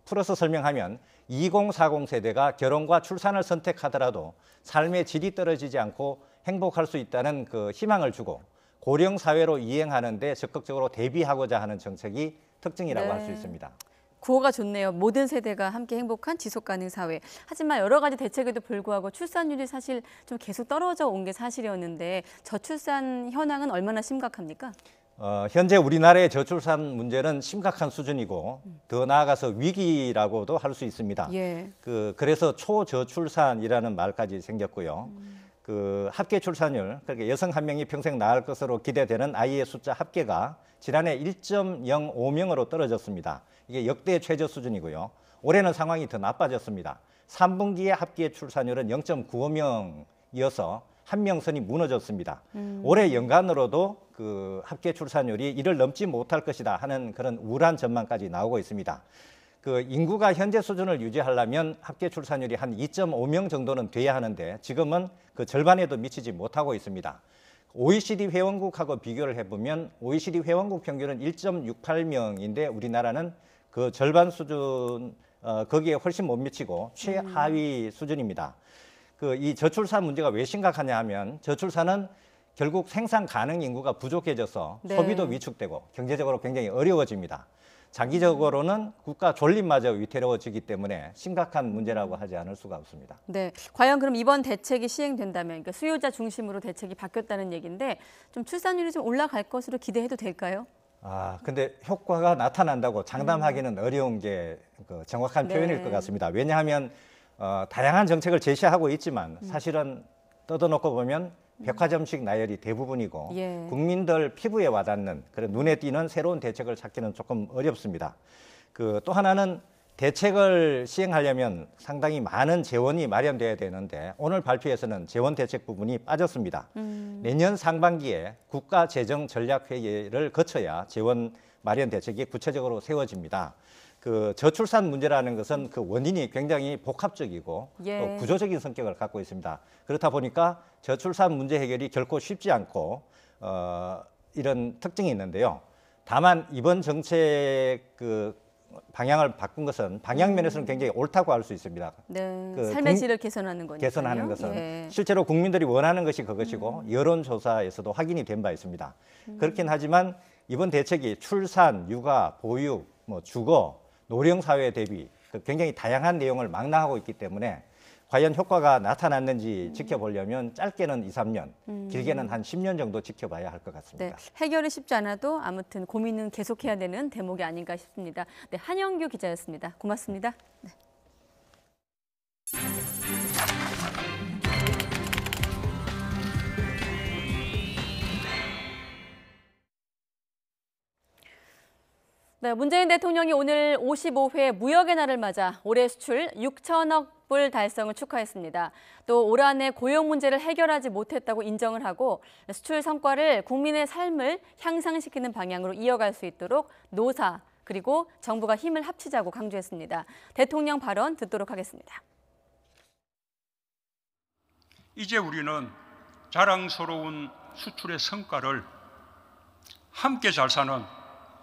풀어서 설명하면 2040 세대가 결혼과 출산을 선택하더라도 삶의 질이 떨어지지 않고 행복할 수 있다는 그 희망을 주고 고령 사회로 이행하는 데 적극적으로 대비하고자 하는 정책이 특징이라고 할 수 있습니다. 구호가 좋네요. 모든 세대가 함께 행복한 지속가능 사회. 하지만 여러 가지 대책에도 불구하고 출산율이 사실 좀 계속 떨어져 온 게 사실이었는데 저출산 현황은 얼마나 심각합니까? 현재 우리나라의 저출산 문제는 심각한 수준이고 더 나아가서 위기라고도 할 수 있습니다. 그래서 초저출산이라는 말까지 생겼고요. 합계 출산율, 그러니까 여성 한 명이 평생 낳을 것으로 기대되는 아이의 숫자 합계가 지난해 1.05명으로 떨어졌습니다. 이게 역대 최저 수준이고요. 올해는 상황이 더 나빠졌습니다. 3분기의 합계 출산율은 0.95명이어서 한 명 선이 무너졌습니다. 올해 연간으로도 그 합계 출산율이 이를 넘지 못할 것이다 하는 그런 우울한 전망까지 나오고 있습니다. 인구가 현재 수준을 유지하려면 합계 출산율이 한 2.5명 정도는 돼야 하는데 지금은 그 절반에도 미치지 못하고 있습니다. OECD 회원국하고 비교를 해보면 OECD 회원국 평균은 1.68명인데 우리나라는 그 절반 수준, 거기에 훨씬 못 미치고 최하위 수준입니다. 이 저출산 문제가 왜 심각하냐 하면 저출산은 결국 생산 가능 인구가 부족해져서 소비도 위축되고 경제적으로 굉장히 어려워집니다. 장기적으로는 국가 존립마저 위태로워지기 때문에 심각한 문제라고 하지 않을 수가 없습니다. 네, 과연 그럼 이번 대책이 시행된다면 그러니까 수요자 중심으로 대책이 바뀌었다는 얘기인데 좀 출산율이 좀 올라갈 것으로 기대해도 될까요? 근데 효과가 나타난다고 장담하기는 어려운 게 정확한 표현일 것 같습니다. 왜냐하면 다양한 정책을 제시하고 있지만 사실은 뜯어놓고 보면 백화점식 나열이 대부분이고 국민들 피부에 와닿는 그런 눈에 띄는 새로운 대책을 찾기는 조금 어렵습니다. 또 하나는 대책을 시행하려면 상당히 많은 재원이 마련돼야 되는데 오늘 발표에서는 재원 대책 부분이 빠졌습니다. 내년 상반기에 국가재정전략회의를 거쳐야 재원 마련 대책이 구체적으로 세워집니다. 저출산 문제라는 것은 그 원인이 굉장히 복합적이고 또 구조적인 성격을 갖고 있습니다. 그렇다 보니까 저출산 문제 해결이 결코 쉽지 않고 이런 특징이 있는데요. 다만 이번 정책 방향을 바꾼 것은 방향면에서는 굉장히 옳다고 할 수 있습니다. 삶의 질을 개선하는 거니까요. 개선하는 것은 실제로 국민들이 원하는 것이 그것이고 여론조사에서도 확인이 된 바 있습니다. 그렇긴 하지만 이번 대책이 출산, 육아, 보육, 주거, 노령 사회 대비 굉장히 다양한 내용을 망라하고 있기 때문에 과연 효과가 나타났는지 지켜보려면 짧게는 2, 3년, 길게는 한 10년 정도 지켜봐야 할 것 같습니다. 해결이 쉽지 않아도 아무튼 고민은 계속해야 되는 대목이 아닌가 싶습니다. 한영규 기자였습니다. 고맙습니다. 문재인 대통령이 오늘 55회 무역의 날을 맞아 올해 수출 6천억 불 달성을 축하했습니다. 또 올 한해 고용 문제를 해결하지 못했다고 인정을 하고 수출 성과를 국민의 삶을 향상시키는 방향으로 이어갈 수 있도록 노사 그리고 정부가 힘을 합치자고 강조했습니다. 대통령 발언 듣도록 하겠습니다. 이제 우리는 자랑스러운 수출의 성과를 함께 잘 사는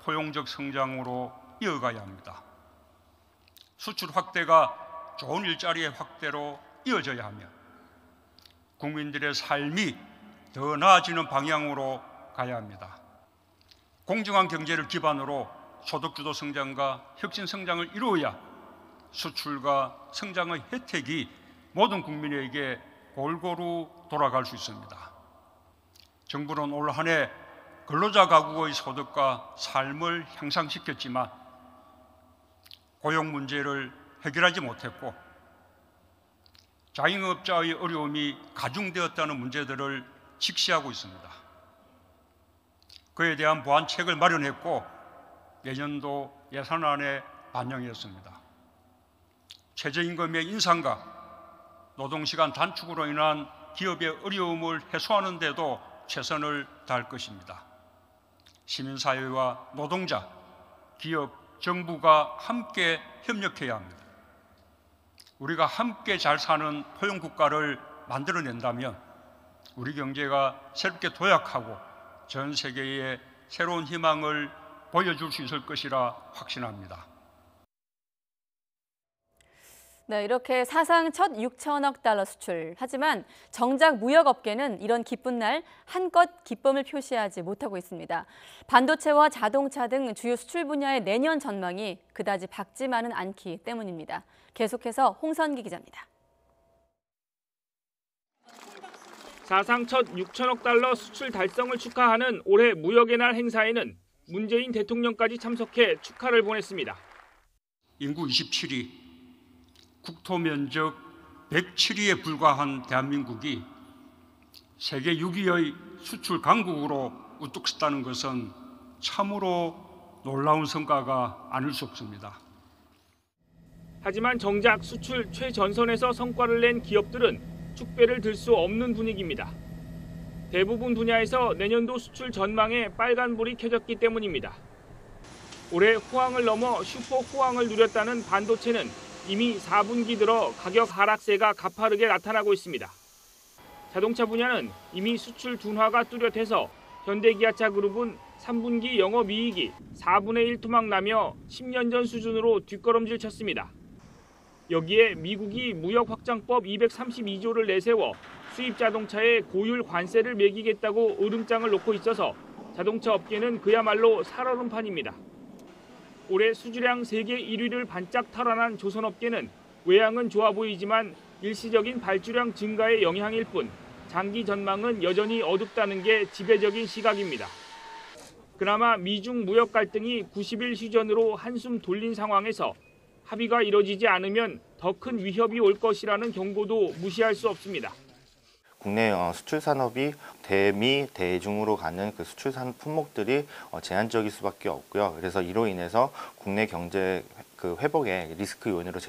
포용적 성장으로 이어가야 합니다. 수출 확대가 좋은 일자리의 확대로 이어져야 하며 국민들의 삶이 더 나아지는 방향으로 가야 합니다. 공정한 경제를 기반으로 소득주도 성장과 혁신 성장을 이루어야 수출과 성장의 혜택이 모든 국민에게 골고루 돌아갈 수 있습니다. 정부는 올 한 해 근로자 가구의 소득과 삶을 향상시켰지만 고용 문제를 해결하지 못했고 자영업자의 어려움이 가중되었다는 문제들을 직시하고 있습니다. 그에 대한 보완책을 마련했고 내년도 예산안에 반영했습니다. 최저임금의 인상과 노동시간 단축으로 인한 기업의 어려움을 해소하는 데도 최선을 다할 것입니다. 시민사회와 노동자, 기업, 정부가 함께 협력해야 합니다. 우리가 함께 잘 사는 포용국가를 만들어낸다면 우리 경제가 새롭게 도약하고 전 세계에 새로운 희망을 보여줄 수 있을 것이라 확신합니다. 네, 이렇게 사상 첫 6천억 달러 수출. 하지만 정작 무역업계는 이런 기쁜 날 한껏 기쁨을 표시하지 못하고 있습니다. 반도체와 자동차 등 주요 수출 분야의 내년 전망이 그다지 밝지만은 않기 때문입니다. 계속해서 홍선기 기자입니다. 사상 첫 6천억 달러 수출 달성을 축하하는 올해 무역의 날 행사에는 문재인 대통령까지 참석해 축하를 보냈습니다. 인구 27위, 국토 면적 107위에 불과한 대한민국이 세계 6위의 수출 강국으로 우뚝 섰다는 것은 참으로 놀라운 성과가 아닐 수 없습니다. 하지만 정작 수출 최전선에서 성과를 낸 기업들은 축배를 들 수 없는 분위기입니다. 대부분 분야에서 내년도 수출 전망에 빨간불이 켜졌기 때문입니다. 올해 호황을 넘어 슈퍼 호황을 누렸다는 반도체는 이미 4분기 들어 가격 하락세가 가파르게 나타나고 있습니다. 자동차 분야는 이미 수출 둔화가 뚜렷해서 현대기아차 그룹은 3분기 영업이익이 4분의 1 토막 나며 10년 전 수준으로 뒷걸음질 쳤습니다. 여기에 미국이 무역확장법 232조를 내세워 수입 자동차에 고율 관세를 매기겠다고 으름장을 놓고 있어서 자동차 업계는 그야말로 살얼음판입니다. 올해 수주량 세계 1위를 반짝 탈환한 조선업계는 외양은 좋아 보이지만 일시적인 발주량 증가의 영향일 뿐 장기 전망은 여전히 어둡다는 게 지배적인 시각입니다. 그나마 미중 무역 갈등이 90일 휴전으로 한숨 돌린 상황에서 합의가 이뤄지지 않으면 더 큰 위협이 올 것이라는 경고도 무시할 수 없습니다. 국내 수출 산업이 대미, 대중으로 가는 그 수출 산 품목들이 제한적일 수밖에 없고요. 그래서 이로 인해서 국내 경제 그 회복에 리스크 요인으로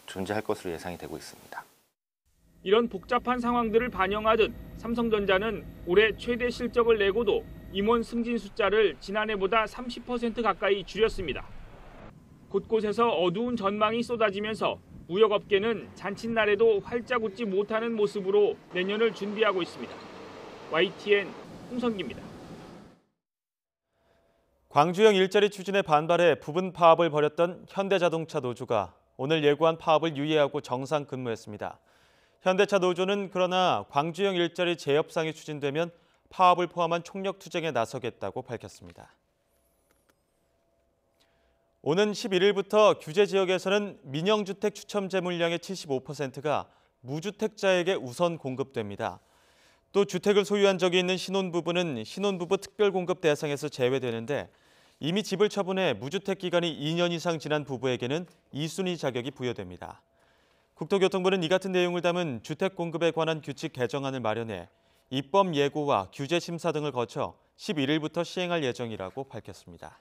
존재할 것으로 예상이 되고 있습니다. 이런 복잡한 상황들을 반영하듯 삼성전자는 올해 최대 실적을 내고도 임원 승진 숫자를 지난해보다 30% 가까이 줄였습니다. 곳곳에서 어두운 전망이 쏟아지면서 무역업계는 잔칫날에도 활짝 웃지 못하는 모습으로 내년을 준비하고 있습니다. YTN 홍성기입니다. 광주형 일자리 추진에 반발해 부분 파업을 벌였던 현대자동차 노조가 오늘 예고한 파업을 유예하고 정상 근무했습니다. 현대차 노조는 그러나 광주형 일자리 재협상이 추진되면 파업을 포함한 총력 투쟁에 나서겠다고 밝혔습니다. 오는 11일부터 규제 지역에서는 민영주택 추첨제 물량의 75%가 무주택자에게 우선 공급됩니다. 또 주택을 소유한 적이 있는 신혼부부는 신혼부부 특별공급 대상에서 제외되는데 이미 집을 처분해 무주택 기간이 2년 이상 지난 부부에게는 2순위 자격이 부여됩니다. 국토교통부는 이 같은 내용을 담은 주택 공급에 관한 규칙 개정안을 마련해 입법 예고와 규제 심사 등을 거쳐 11일부터 시행할 예정이라고 밝혔습니다.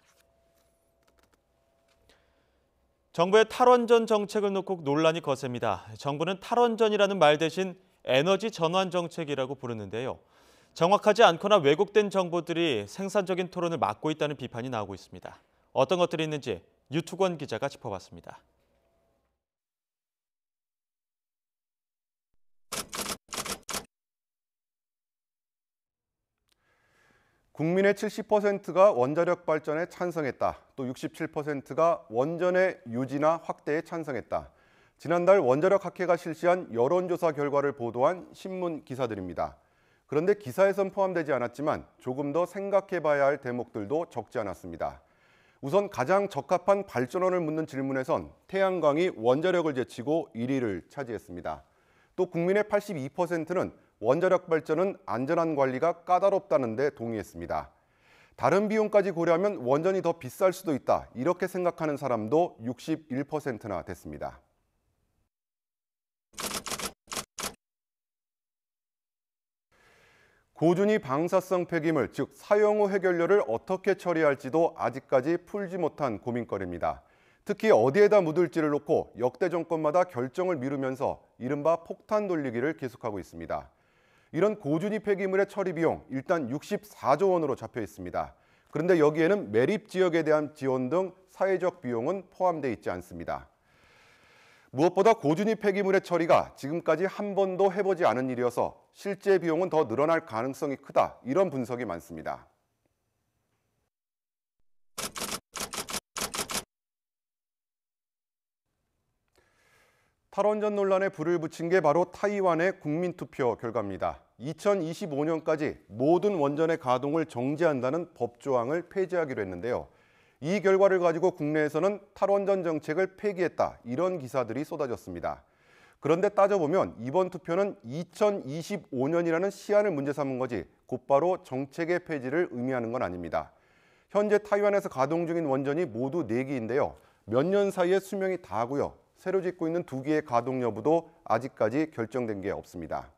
정부의 탈원전 정책을 놓고 논란이 거셉니다. 정부는 탈원전이라는 말 대신 에너지 전환 정책이라고 부르는데요. 정확하지 않거나 왜곡된 정보들이 생산적인 토론을 막고 있다는 비판이 나오고 있습니다. 어떤 것들이 있는지 유투권 기자가 짚어봤습니다. 국민의 70%가 원자력 발전에 찬성했다. 또 67%가 원전의 유지나 확대에 찬성했다. 지난달 원자력학회가 실시한 여론조사 결과를 보도한 신문 기사들입니다. 그런데 기사에선 포함되지 않았지만 조금 더 생각해봐야 할 대목들도 적지 않았습니다. 우선 가장 적합한 발전원을 묻는 질문에선 태양광이 원자력을 제치고 1위를 차지했습니다. 또 국민의 82%는 원자력 발전은 안전한 관리가 까다롭다는 데 동의했습니다. 다른 비용까지 고려하면 원전이 더 비쌀 수도 있다, 이렇게 생각하는 사람도 61%나 됐습니다. 고준위 방사성 폐기물, 즉 사용 후 해결료를 어떻게 처리할지도 아직까지 풀지 못한 고민거리입니다. 특히 어디에다 묻을지를 놓고 역대 정권마다 결정을 미루면서 이른바 폭탄 돌리기를 계속하고 있습니다. 이런 고준위 폐기물의 처리 비용 일단 64조 원으로 잡혀 있습니다. 그런데 여기에는 매립 지역에 대한 지원 등 사회적 비용은 포함되어 있지 않습니다. 무엇보다 고준위 폐기물의 처리가 지금까지 한 번도 해보지 않은 일이어서 실제 비용은 더 늘어날 가능성이 크다, 이런 분석이 많습니다. 탈원전 논란에 불을 붙인 게 바로 타이완의 국민투표 결과입니다. 2025년까지 모든 원전의 가동을 정지한다는 법조항을 폐지하기로 했는데요. 이 결과를 가지고 국내에서는 탈원전 정책을 폐기했다, 이런 기사들이 쏟아졌습니다. 그런데 따져보면 이번 투표는 2025년이라는 시한을 문제 삼은 거지 곧바로 정책의 폐지를 의미하는 건 아닙니다. 현재 타이완에서 가동 중인 원전이 모두 4기인데요. 몇 년 사이에 수명이 다하고요. 새로 짓고 있는 2기의 가동 여부도 아직까지 결정된 게 없습니다.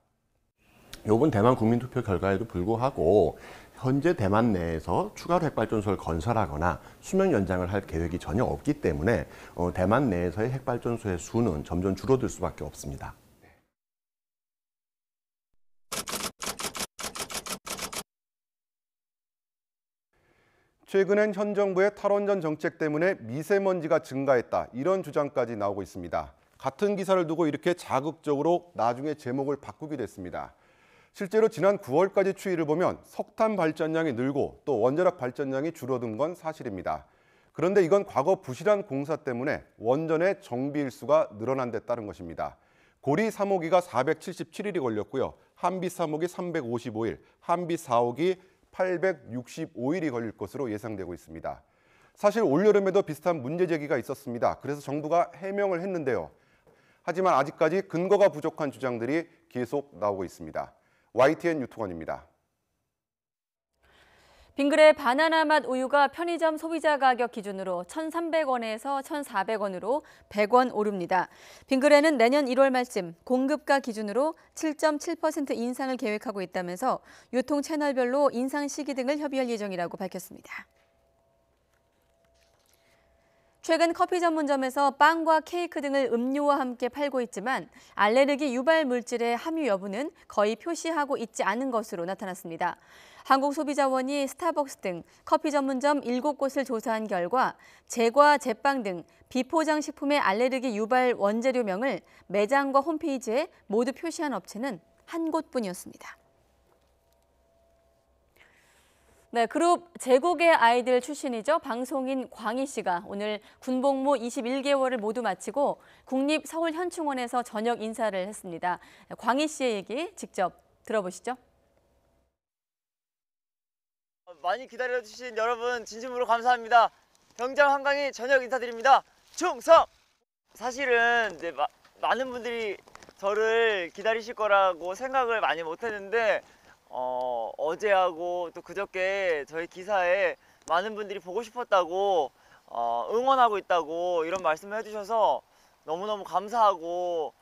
이번 대만 국민투표 결과에도 불구하고 현재 대만 내에서 추가로 핵발전소를 건설하거나 수명 연장을 할 계획이 전혀 없기 때문에 대만 내에서의 핵발전소의 수는 점점 줄어들 수밖에 없습니다. 최근엔 현 정부의 탈원전 정책 때문에 미세먼지가 증가했다, 이런 주장까지 나오고 있습니다. 같은 기사를 두고 이렇게 자극적으로 나중에 제목을 바꾸기도 했습니다. 실제로 지난 9월까지 추이를 보면 석탄 발전량이 늘고 또 원자력 발전량이 줄어든 건 사실입니다. 그런데 이건 과거 부실한 공사 때문에 원전의 정비 일수가 늘어난 데 따른 것입니다. 고리 3호기가 477일이 걸렸고요. 한비 3호기 355일, 한비 4호기 865일이 걸릴 것으로 예상되고 있습니다. 사실 올여름에도 비슷한 문제 제기가 있었습니다. 그래서 정부가 해명을 했는데요. 하지만 아직까지 근거가 부족한 주장들이 계속 나오고 있습니다. YTN 유통원입니다. 빙그레 바나나 맛 우유가 편의점 소비자 가격 기준으로 1,300원에서 1,400원으로 100원 오릅니다. 빙그레는 내년 1월 말쯤 공급가 기준으로 7.7% 인상을 계획하고 있다면서 유통 채널별로 인상 시기 등을 협의할 예정이라고 밝혔습니다. 최근 커피 전문점에서 빵과 케이크 등을 음료와 함께 팔고 있지만 알레르기 유발 물질의 함유 여부는 거의 표시하고 있지 않은 것으로 나타났습니다. 한국소비자원이 스타벅스 등 커피 전문점 7곳을 조사한 결과 제과, 제빵 등 비포장 식품의 알레르기 유발 원재료명을 매장과 홈페이지에 모두 표시한 업체는 한 곳뿐이었습니다. 네, 그룹 제국의 아이들 출신이죠. 방송인 광희 씨가 오늘 군복무 21개월을 모두 마치고 국립서울현충원에서 저녁 인사를 했습니다. 광희 씨의 얘기 직접 들어보시죠. 많이 기다려주신 여러분 진심으로 감사합니다. 병장 한강희 저녁 인사드립니다. 충성! 사실은 이제 많은 분들이 저를 기다리실 거라고 생각을 많이 못했는데 어제하고 또 그저께 저희 기사에 많은 분들이 보고 싶었다고 응원하고 있다고 이런 말씀을 해주셔서 너무너무 감사하고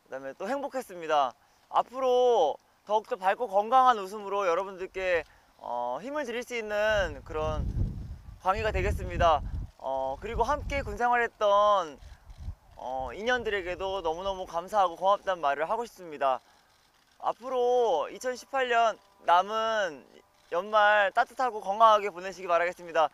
그다음에 또 행복했습니다. 앞으로 더욱더 밝고 건강한 웃음으로 여러분들께 힘을 드릴 수 있는 그런 광희가 되겠습니다. 그리고 함께 군생활했던 인연들에게도 너무너무 감사하고 고맙다는 말을 하고 싶습니다. 앞으로 2018년 남은 연말 따뜻하고 건강하게 보내시기 바라겠습니다.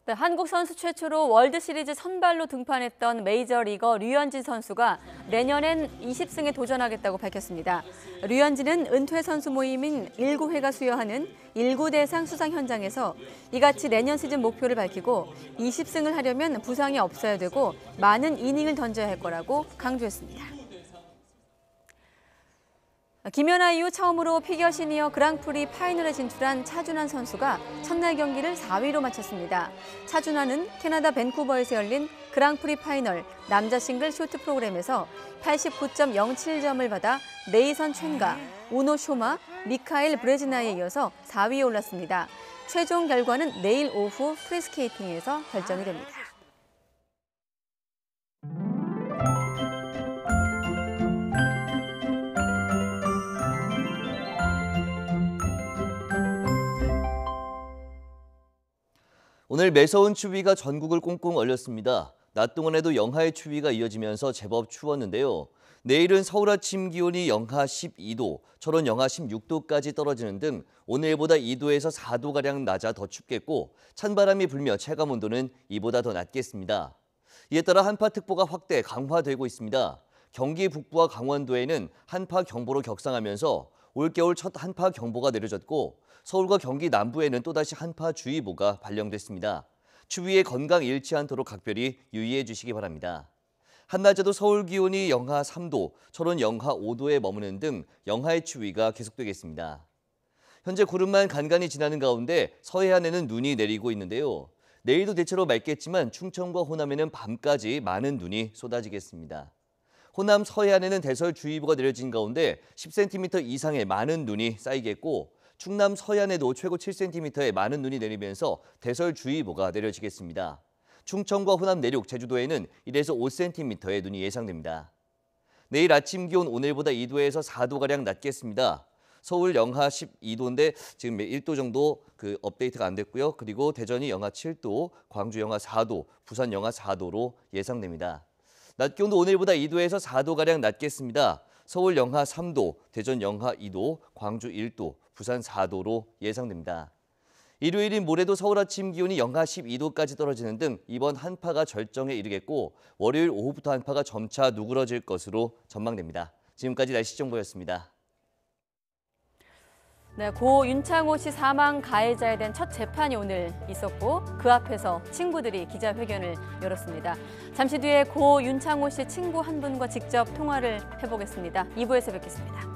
네, 한국 선수 최초로 월드시리즈 선발로 등판했던 메이저리거 류현진 선수가 내년엔 20승에 도전하겠다고 밝혔습니다. 류현진은 은퇴 선수 모임인 19회가 수여하는 19대상 수상 현장에서 이같이 내년 시즌 목표를 밝히고 20승을 하려면 부상이 없어야 되고 많은 이닝을 던져야 할 거라고 강조했습니다. 김연아 이후 처음으로 피겨 시니어 그랑프리 파이널에 진출한 차준환 선수가 첫날 경기를 4위로 마쳤습니다. 차준환은 캐나다 밴쿠버에서 열린 그랑프리 파이널 남자 싱글 쇼트 프로그램에서 89.07점을 받아 네이선 첸가, 우노 쇼마, 미카엘 브레지나에 이어서 4위에 올랐습니다. 최종 결과는 내일 오후 프리스케이팅에서 결정이 됩니다. 오늘 매서운 추위가 전국을 꽁꽁 얼렸습니다. 낮 동안에도 영하의 추위가 이어지면서 제법 추웠는데요. 내일은 서울 아침 기온이 영하 12도, 철원 영하 16도까지 떨어지는 등 오늘보다 2도에서 4도가량 낮아 더 춥겠고 찬바람이 불며 체감온도는 이보다 더 낮겠습니다. 이에 따라 한파특보가 확대, 강화되고 있습니다. 경기 북부와 강원도에는 한파경보로 격상하면서 올겨울 첫 한파경보가 내려졌고 서울과 경기 남부에는 또다시 한파주의보가 발령됐습니다. 추위에 건강 잃지 않도록 각별히 유의해 주시기 바랍니다. 한낮에도 서울 기온이 영하 3도, 철원 영하 5도에 머무는 등 영하의 추위가 계속되겠습니다. 현재 구름만 간간히 지나는 가운데 서해안에는 눈이 내리고 있는데요. 내일도 대체로 맑겠지만 충청과 호남에는 밤까지 많은 눈이 쏟아지겠습니다. 호남 서해안에는 대설주의보가 내려진 가운데 10cm 이상의 많은 눈이 쌓이겠고 충남 서해안에도 최고 7cm의 많은 눈이 내리면서 대설주의보가 내려지겠습니다. 충청과 호남 내륙, 제주도에는 1에서 5cm의 눈이 예상됩니다. 내일 아침 기온 오늘보다 2도에서 4도가량 낮겠습니다. 서울 영하 12도인데 지금 1도 정도 업데이트가 안 됐고요. 그리고 대전이 영하 7도, 광주 영하 4도, 부산 영하 4도로 예상됩니다. 낮 기온도 오늘보다 2도에서 4도가량 낮겠습니다. 서울 영하 3도, 대전 영하 2도, 광주 1도, 부산 4도로 예상됩니다. 일요일인 모레도 서울 아침 기온이 영하 12도까지 떨어지는 등 이번 한파가 절정에 이르겠고 월요일 오후부터 한파가 점차 누그러질 것으로 전망됩니다. 지금까지 날씨 정보였습니다. 네, 고 윤창호 씨 사망 가해자에 대한 첫 재판이 오늘 있었고 그 앞에서 친구들이 기자회견을 열었습니다. 잠시 뒤에 고 윤창호 씨 친구 한 분과 직접 통화를 해보겠습니다. 2부에서 뵙겠습니다.